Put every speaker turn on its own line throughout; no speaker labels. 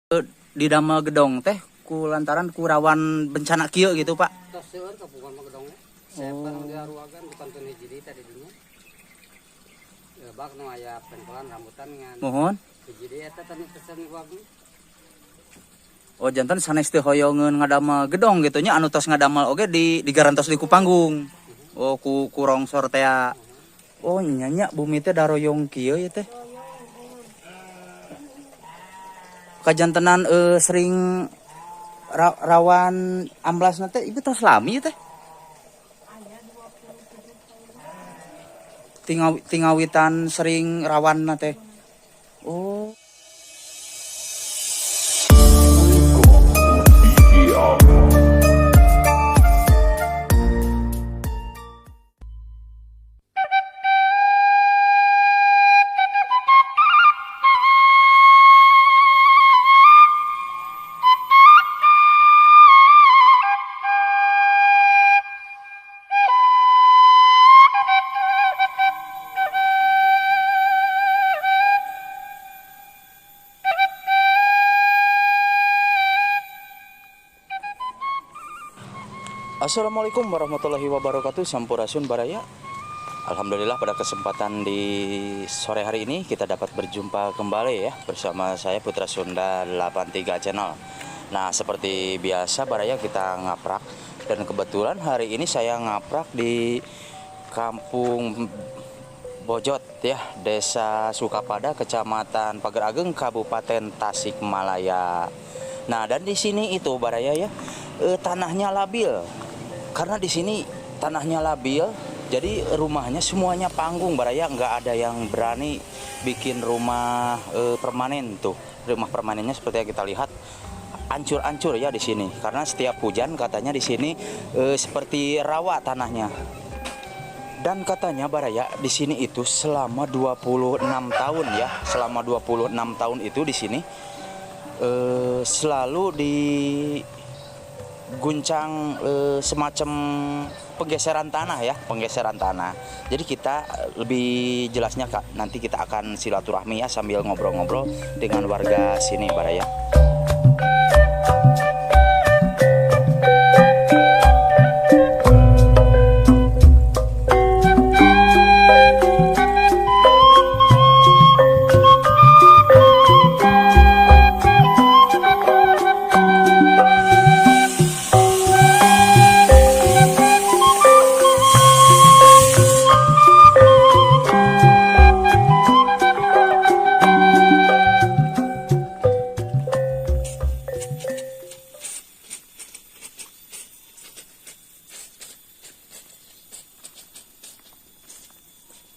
Di Dama Gedong teh ku lantaran ku rawan bencana kieu gitu Pak.
Tos seueur kapukan mah gedongnya. Sepan diaruagan bukan teu hiji deui tadi dinya. Bak nu aya pengkolan rambutan ngan.
Mohon.
Hiji deui eta tanu pesen wagi.
Oh jantan sanes teh hoyongeun ngadamel gedong gitu nya anu tos ngadamel oge digarantos di ku panggung. Oh ku rongsor teh. Oh nya bumi teh daroyong kieu ya teh. Kajantenan sering rawan amblas teh ibu tos lami teh. Tingawitan sering rawan teh. Oh. Assalamualaikum warahmatullahi wabarakatuh. Sampurasun Baraya. Alhamdulillah pada kesempatan di sore hari ini kita dapat berjumpa kembali ya bersama saya Putra Sunda 83 Channel. Nah seperti biasa Baraya kita ngaprak, dan kebetulan hari ini saya ngaprak di Kampung Bojot ya, Desa Sukapada, Kecamatan Pager Ageng, Kabupaten Tasikmalaya. Nah dan di sini itu Baraya ya, tanahnya labil. Karena di sini tanahnya labil, jadi rumahnya semuanya panggung Baraya, nggak ada yang berani bikin rumah permanen tuh. Rumah permanennya seperti yang kita lihat ancur-ancur ya di sini. Karena setiap hujan katanya di sini seperti rawa tanahnya. Dan katanya Baraya di sini itu selama 26 tahun ya, selama 26 tahun itu di sini selalu diguncang semacam penggeseran tanah ya, penggeseran tanah. Jadi kita lebih jelasnya Kak, nanti kita akan silaturahmi ya sambil ngobrol-ngobrol dengan warga sini Baraya.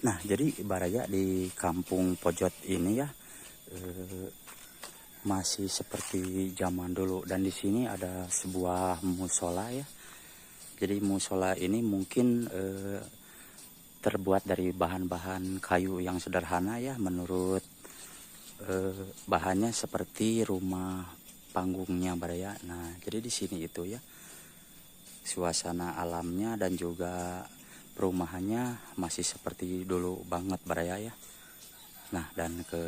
Nah, jadi Baraya di Kampung Pojot ini ya masih seperti zaman dulu, dan di sini ada sebuah musola ya. Jadi musola ini mungkin terbuat dari bahan-bahan kayu yang sederhana ya, menurut bahannya seperti rumah panggungnya Baraya. Nah, jadi di sini itu ya suasana alamnya dan juga perumahannya masih seperti dulu banget Baraya ya. Nah, dan ke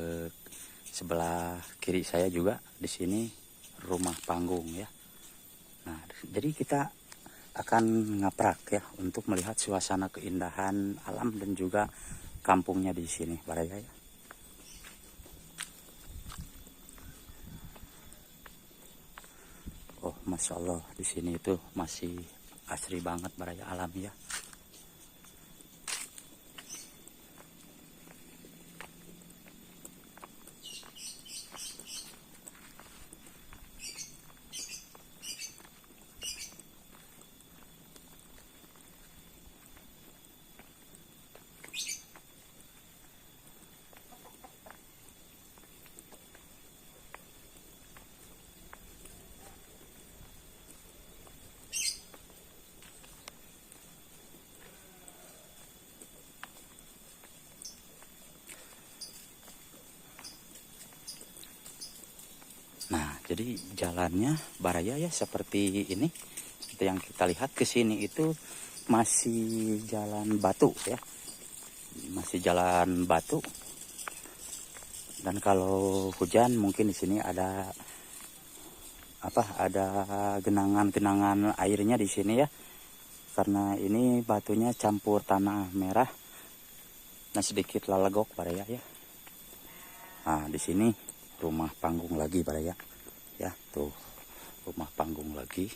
sebelah kiri saya juga di sini rumah panggung ya. Nah, jadi kita akan ngaprak ya untuk melihat suasana keindahan alam dan juga kampungnya di sini Baraya ya. Oh, masya Allah di sini itu masih asri banget Baraya, alam ya. Nah, jadi jalannya Baraya ya seperti ini. Seperti yang kita lihat ke sini itu masih jalan batu ya. Masih jalan batu. Dan kalau hujan mungkin di sini ada ada genangan-genangan airnya di sini ya. Karena ini batunya campur tanah merah. Nah, sedikit lalegok baraya ya. Nah, di sini rumah panggung lagi baraya. Ya, tuh. Rumah panggung lagi.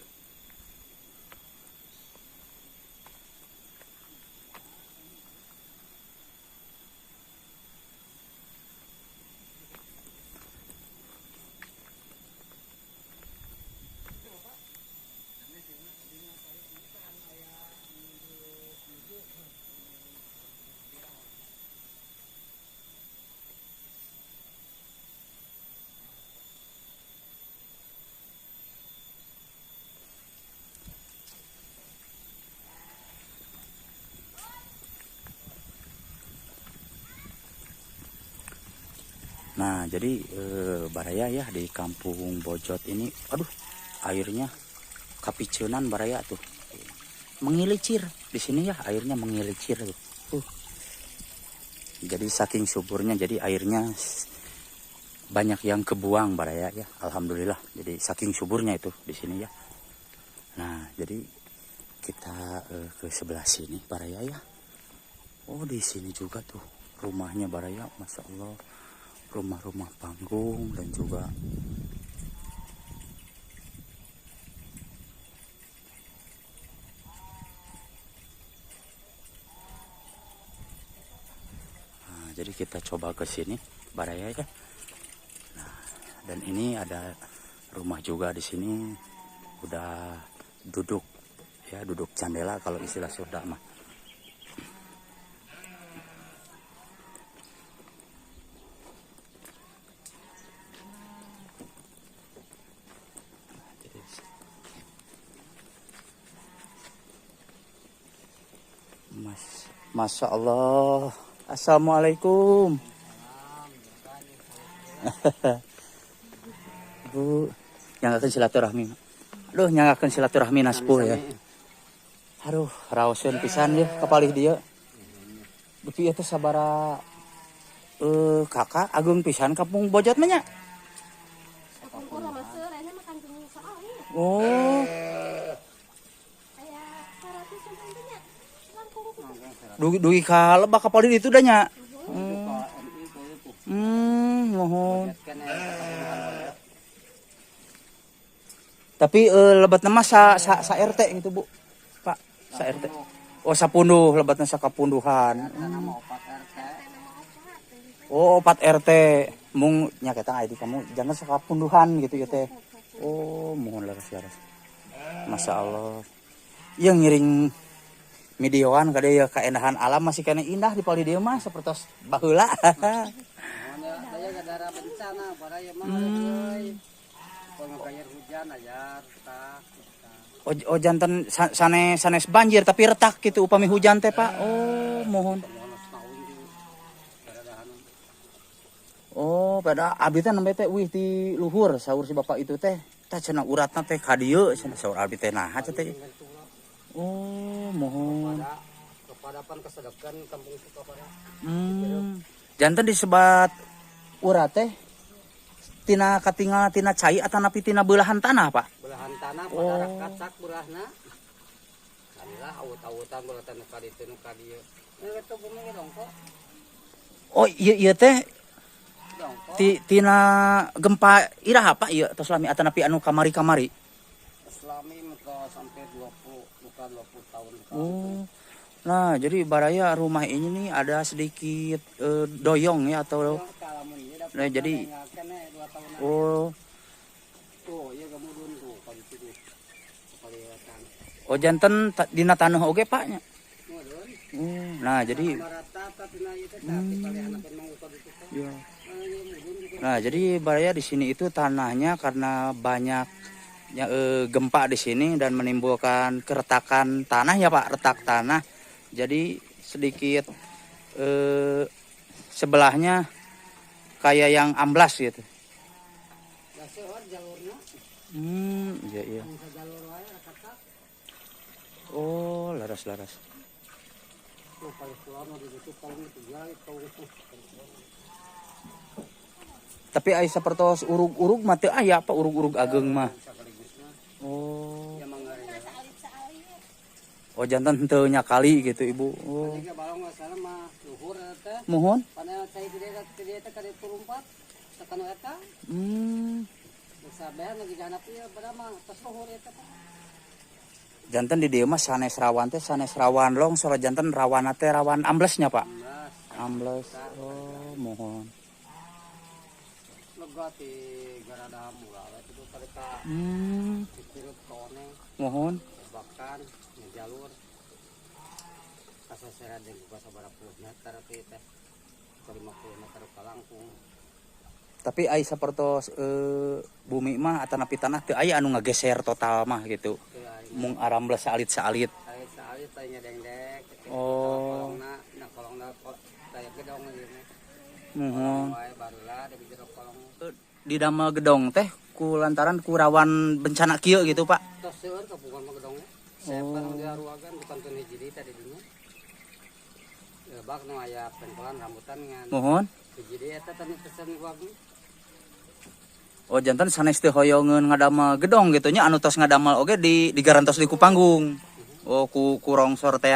Nah, jadi baraya ya di kampung Bojot ini, aduh, airnya kapicenan baraya tuh. Mengilicir di sini ya, airnya mengilicir tuh. Jadi saking suburnya, jadi airnya banyak yang kebuang baraya ya. Alhamdulillah. Jadi saking suburnya itu di sini ya. Nah, jadi kita ke sebelah sini baraya ya. Oh, di sini juga tuh rumahnya baraya, masya Allah. Rumah-rumah panggung dan juga jadi kita coba ke sini baraya ya. Nah, dan ini ada rumah juga di sini, udah duduk ya, duduk candela kalau istilah Sunda mah. Masya Allah. Assalamualaikum. Bu, nyangakeun silaturahmi. Aduh, nyangakeun silaturahmi naspuh ya. Aduh, raoseun pisan ya kapalih dia. Beuki eta sabara kakak agung pisan kampung Bojot mah nya. Oh. Dugi ka lebah kapalih itu dah nya. Mohon. Tapi lebat nama sa RT gitu, Bu. Pak, sa RT. Oh, sapunduh, lebatna sa kapunduhan. Oh, 4 RT. Mung nya kita ID kamu jangan sa kapunduhan gitu ya teh. Oh, mohon laras-laras. Masya Allah. Yang ngiring midioan kada ya keendahan alam masih kena indah di pali dia mah sapertos baheula.
Daya gadara bencana baraya mah euy. Pengagayar hujan ajar retak.
Oh janten sanes banjir tapi retak gitu upami hujan teh Pak. Oh, mohon. Oh, pada abdi teh nembe teh wih di luhur saur si bapak itu teh. Tah cenah uratna teh ka dieu cenah saur abdi teh naha teh. Oh, mohon.
Kepadapan kesedekan kampung suka pada.
Jantan disebat urat teh tina katingal tina cai atau napi tina belahan tanah, Pak?
Belahan tanah pada rakat sak beulahna. Kadilah awut-awutan belah tanah ka ditu nu ka dieu. Eta bumi dongko.
Oh, ieu teh tina gempa iraha Pak ieu tos lami atau napi anu kamari-kamari?
Islami muka sampai 20 tahun.
Oh. Nah, jadi baraya rumah ini nih ada sedikit doyong ya atau nah, jadi oh. Oh, janten dina tanah oge Pak nya. Nah, jadi ya. Nah, jadi baraya di sini itu tanahnya karena banyak ya, gempa di sini dan menimbulkan keretakan tanah ya Pak, retak tanah. Jadi sedikit sebelahnya kayak yang amblas gitu. Iya iya. Oh, laras-laras. Tapi ai sapertos urug-urug mah teu aya apa urug-urug ageng mah. Oh jantan teu nya kali gitu ibu. Oh.
Jadi balong masalah mah luhur teh.
Mohon.
Pada saya gede teh kada turumpat tekan eta. Sabehan lagi janap ieu pada mah tos luhur eta.
Jantan di dieu mah sanes rawan teh sanes rawan longsor, jantan rawan teh rawan amblesnya Pak. Ambles. Oh mohon.
Lega ti garada murah itu kareka dikirut kone.
Mohon.
Bahkan jalur kasasera jeung buka sabaraha puluh meter teh 50 meter ka langkung.
Tapi ai sapertos bumi mah atanapi tanah teu aya anu ngageser total mah gitu. Mung arambles saalit-saalit.
Saalit tanya dengdek.
Oh.
Kolongna kayak gedong ieu mah.
Mohon.
Wae barulah di jero kolong.
Di damel gedong teh ku lantaran ku rawan bencana kieu gitu Pak.
Tos seueur kapungan mah gedongnya. Sepan di aruagan bukan hiji di tadi dinya. Bak nu aya pengkolan rambutan ngan.
Mohon.
Hiji di eta tanu pesen wagi.
Oh jantan sanes teu hoyongeun ngadamel gedong gitu nya anu tos ngadamel oge digarantos di ku panggung. Oh ku rongsor teh.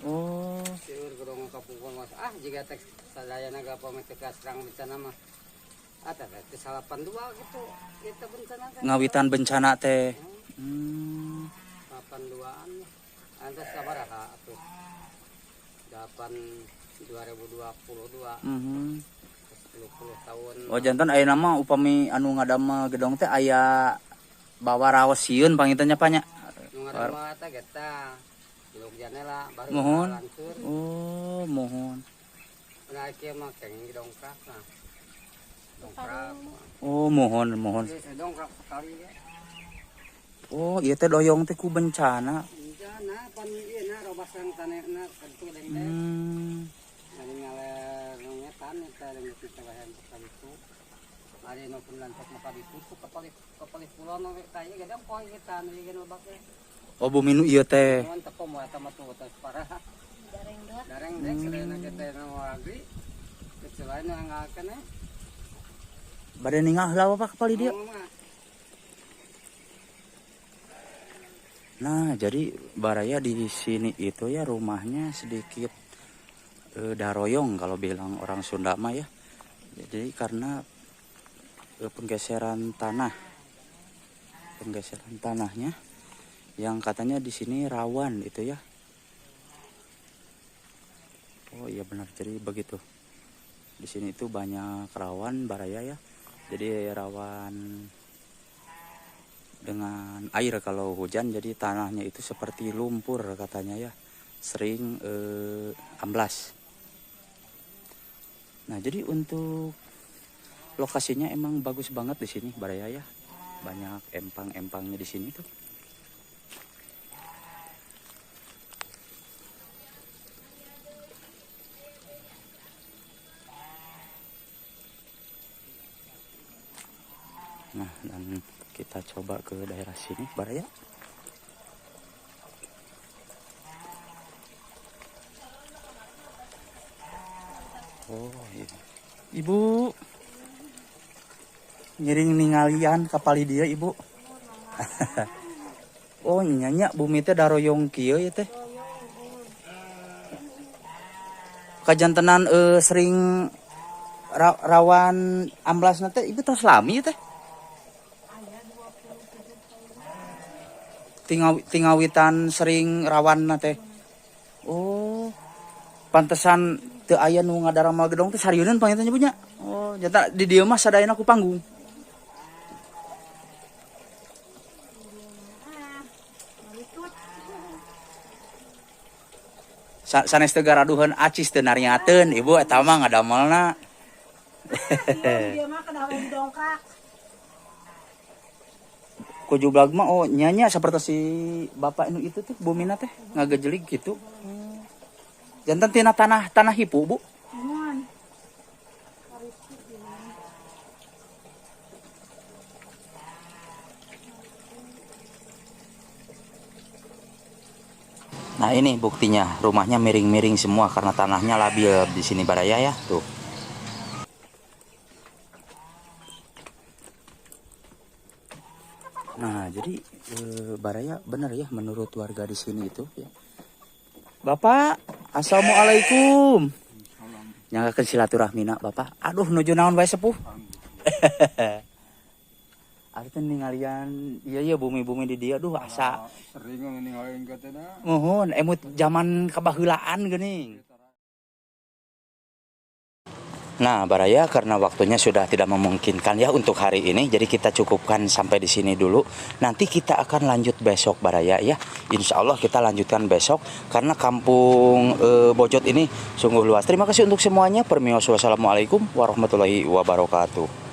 Oh.
Seueur gedong kapungan mas jiga teh sadayana gapame teu kaserang bencana mah. Ada teh 82 gitu. Kita bencana kan.
Ngawitan bencana teh.
82-an. Anta sabaraha atuh? 2022. 10 tahun.
Oh jantan aya nama upami anu ngadamel gedong teh aya bawa raos sieun pangitanya Pak nya.
Nu ngadamel eta geta. Diluk janela baru
Mohon.
langsur.
Oh mohon.
Nah kieu mah kenging dongkrak nah. Dongkrak.
Oh mohon.
Dongkrak sekali ya.
Oh iya teh doyong teh ku bencana.
Nah, pan ieu na robasang tanehna kentu dengdek. Ari ngaler nu ngetan eta dengan kita bahan sekali itu. Ari nu pun lantak maka ditusuk kepali pulau nu tanya gadang poe kita nu geus lebak teh.
Oh bumi nu ieu teh.
Mun teu moal eta mah tuh tos parah. Dareng dek sadayana kita nu agri. Kecelain nu ngalakeun eh.
Bade ningah heula Pak kepali dia. Nah, jadi Baraya di sini itu ya rumahnya sedikit daroyong kalau bilang orang Sunda mah ya. Jadi karena penggeseran tanahnya yang katanya di sini rawan itu ya. Oh iya benar, jadi begitu. Di sini itu banyak rawan Baraya ya. Jadi rawan dengan air kalau hujan, jadi tanahnya itu seperti lumpur katanya ya, sering amblas. Nah jadi untuk lokasinya emang bagus banget di sini Baraya ya, banyak empang-empangnya di sini tuh. Nah dan kita coba ke daerah sini Baraya. Oh iya. Ibu ngiring ningalian kapali dia ibu. Oh nyanya bumi teh daroyong kieu ya teh. Kajantenan sering rawan amblasna teh ibu tos lami teh. Tingawitan sering rawan teh. Oh pantesan teu aya nu ngadaramel gedong teh sarieun pangitannya punya. Oh jata di dieu mah sadayana ku panggung. Sanes teu garaduheun acis teu nariateun ibu eta mah ngadamelna.
Dia mah kada dongkak.
Kujublag mah oh nyanya seperti si bapak itu tuh bumina teh ngagejelig gitu. Jantan tina tanah hipu bu. Nah ini buktinya rumahnya miring-miring semua karena tanahnya labil di sini Baraya ya tuh. Nah, jadi Baraya benar ya menurut warga di sini itu ya. Bapak, assalamualaikum. Nyanggakeun silaturahmina Bapak. Aduh nuju naon bae sepuh. Artinya ningalian iya bumi-bumi di dia duh asa
Sering ninggalin katanya.
muhun emut zaman kabaheulaan geuning. Nah, Baraya karena waktunya sudah tidak memungkinkan ya untuk hari ini, jadi kita cukupkan sampai di sini dulu. Nanti kita akan lanjut besok Baraya ya. Insya Allah kita lanjutkan besok karena kampung Bojot ini sungguh luas. Terima kasih untuk semuanya. Permisi, wassalamualaikum warahmatullahi wabarakatuh.